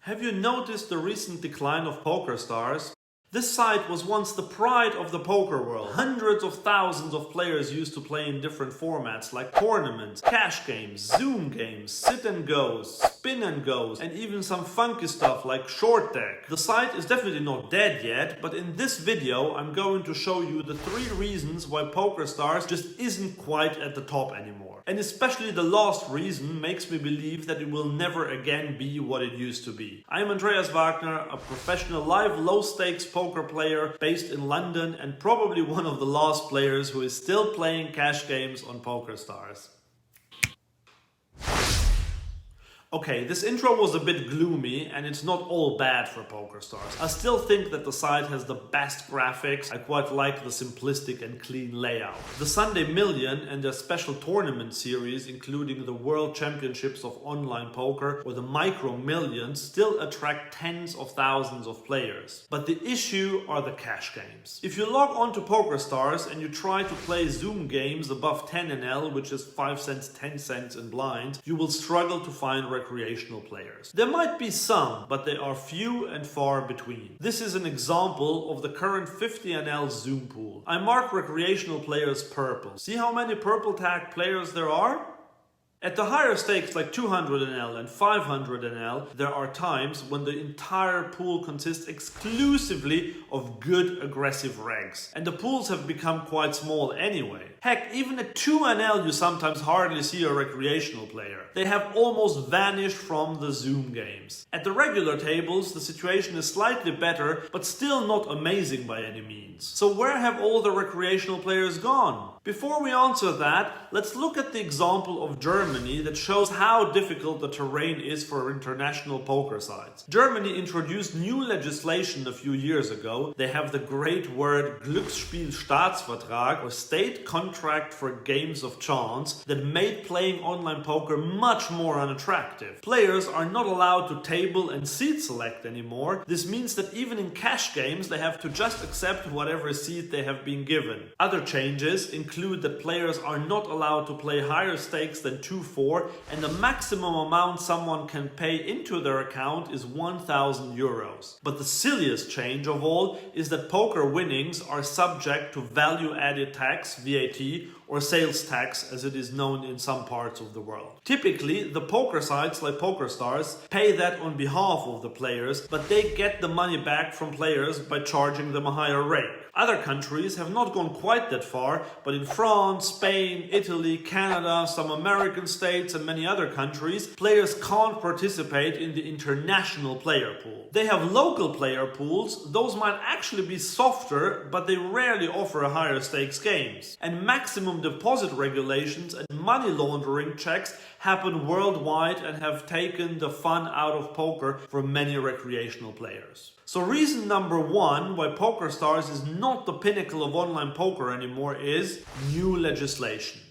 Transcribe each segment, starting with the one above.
Have you noticed the recent decline of Pokerstars? This site was once the pride of the poker world. Hundreds of thousands of players used to play in different formats like tournaments, cash games, Zoom games, sit and goes, spin and goes, and even some funky stuff like short deck. The site is definitely not dead yet, but in this video I'm going to show you the 3 reasons why Pokerstars just isn't quite at the top anymore. And especially the last reason makes me believe that it will never again be what it used to be. I'm Andreas Wagner, a professional live low-stakes poker player based in London and probably one of the last players who is still playing cash games on Pokerstars. Okay, this intro was a bit gloomy and it's not all bad for Pokerstars. I still think that the site has the best graphics. I quite like the simplistic and clean layout. The Sunday Million and their special tournament series, including the World Championships of Online Poker or the Micro Millions, still attract tens of thousands of players. But the issue are the cash games. If you log on to Pokerstars and you try to play Zoom games above 10 NL, which is 5 cents, 10 cents in blind, you will struggle to find recreational players. There might be some, but they are few and far between. This is an example of the current 50 NL Zoom pool. I mark recreational players purple. See how many purple tag players there are? At the higher stakes like 200 NL and 500 NL, there are times when the entire pool consists exclusively of good aggressive regs. And the pools have become quite small anyway. Heck, even at 2 NL you sometimes hardly see a recreational player. They have almost vanished from the Zoom games. At the regular tables, the situation is slightly better, but still not amazing by any means. So where have all the recreational players gone? Before we answer that, let's look at the example of Germany that shows how difficult the terrain is for international poker sites. Germany introduced new legislation a few years ago. They have the great word Glücksspielstaatsvertrag, or state contract for games of chance, that made playing online poker much more unattractive. Players are not allowed to table and seat select anymore. This means that even in cash games they have to just accept whatever seat they have been given. Other changes include that players are not allowed to play higher stakes than 2-4, and the maximum amount someone can pay into their account is 1,000 euros. But the silliest change of all is that poker winnings are subject to value-added tax, VAT, or sales tax as it is known in some parts of the world. Typically, the poker sites like Pokerstars pay that on behalf of the players, but they get the money back from players by charging them a higher rate. Other countries have not gone quite that far, but in France, Spain, Italy, Canada, some American states and many other countries, players can't participate in the international player pool. They have local player pools. Those might actually be softer, but they rarely offer higher stakes games. And maximum deposit regulations and money laundering checks happen worldwide and have taken the fun out of poker for many recreational players. So reason number 1 why Pokerstars is not the pinnacle of online poker anymore is new legislation.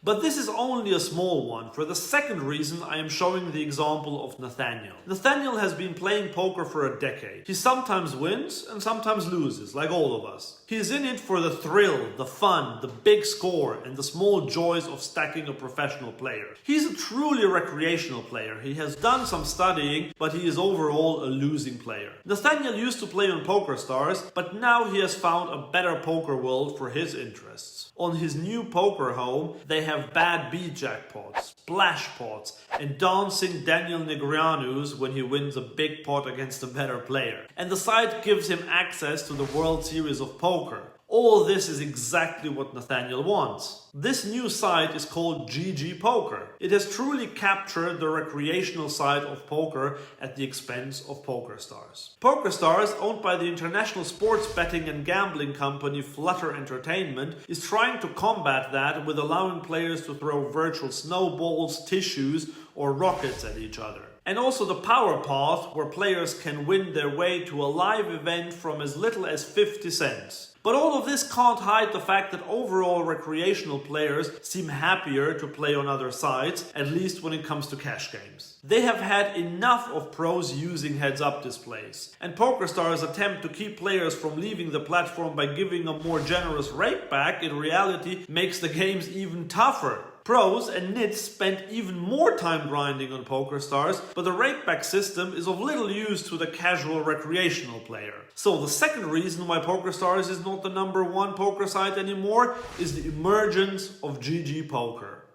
But this is only a small one. For the second reason, I am showing the example of Nathaniel. Nathaniel has been playing poker for a decade. He sometimes wins and sometimes loses, like all of us. He is in it for the thrill, the fun, the big score, and the small joys of stacking a professional player. He's a truly recreational player. He has done some studying, but he is overall a losing player. Nathaniel used to play on Pokerstars, but now he has found a better poker world for his interests. On his new poker home, they have bad B jackpots, splash pots, and dancing Daniel Negreanu's when he wins a big pot against a better player. And the site gives him access to the World Series of Poker. All this is exactly what Nathaniel wants. This new site is called GG Poker. It has truly captured the recreational side of poker at the expense of Pokerstars. Pokerstars, owned by the international sports betting and gambling company Flutter Entertainment, is trying to combat that with allowing players to throw virtual snowballs, tissues, or rockets at each other. And also the power path, where players can win their way to a live event from as little as 50 cents. But all of this can't hide the fact that overall recreational players seem happier to play on other sites, at least when it comes to cash games. They have had enough of pros using heads-up displays, and Pokerstars' attempt to keep players from leaving the platform by giving a more generous rake back in reality makes the games even tougher. Pros and nits spend even more time grinding on Pokerstars, but the rakeback system is of little use to the casual recreational player. So the second reason why Pokerstars is not the #1 poker site anymore is the emergence of GG Poker.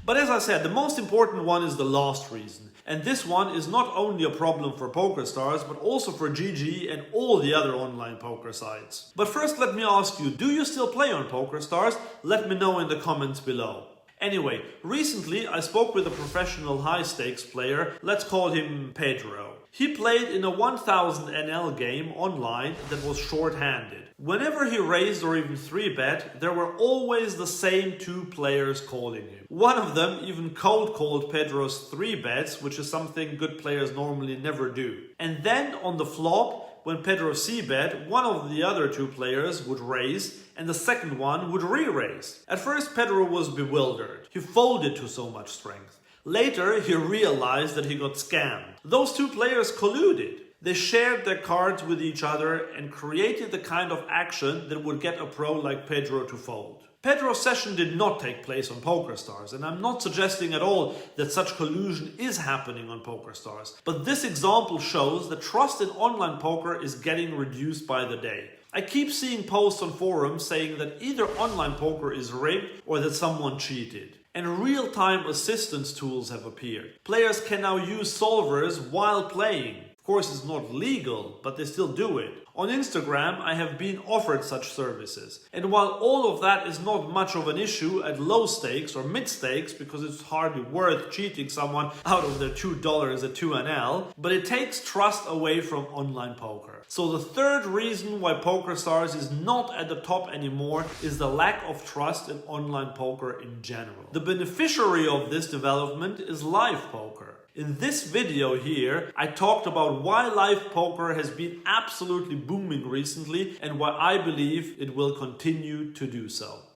But as I said, the most important one is the last reason. And this one is not only a problem for Pokerstars, but also for GG and all the other online poker sites. But first let me ask you, do you still play on Pokerstars? Let me know in the comments below. Anyway, recently I spoke with a professional high-stakes player, let's call him Pedro. He played in a 1000 NL game online that was short-handed. Whenever he raised or even 3-bet, there were always the same 2 players calling him. One of them even cold-called Pedro's 3-bets, which is something good players normally never do. And then on the flop, when Pedro c-bet, one of the other 2 players would raise and the second one would re-raise. At first Pedro was bewildered. He folded to so much strength. Later he realized that he got scammed. Those 2 players colluded. They shared their cards with each other and created the kind of action that would get a pro like Pedro to fold. Pedro's session did not take place on Pokerstars, and I'm not suggesting at all that such collusion is happening on Pokerstars. But this example shows that trust in online poker is getting reduced by the day. I keep seeing posts on forums saying that either online poker is rigged or that someone cheated. And real-time assistance tools have appeared. Players can now use solvers while playing. Of course, it's not legal, but they still do it. On Instagram, I have been offered such services. And while all of that is not much of an issue at low stakes or mid stakes, because it's hardly worth cheating someone out of their $2 at 2NL, but it takes trust away from online poker. So the third reason why Pokerstars is not at the top anymore is the lack of trust in online poker in general. The beneficiary of this development is live poker. In this video here, I talked about why live poker has been absolutely booming recently and why I believe it will continue to do so.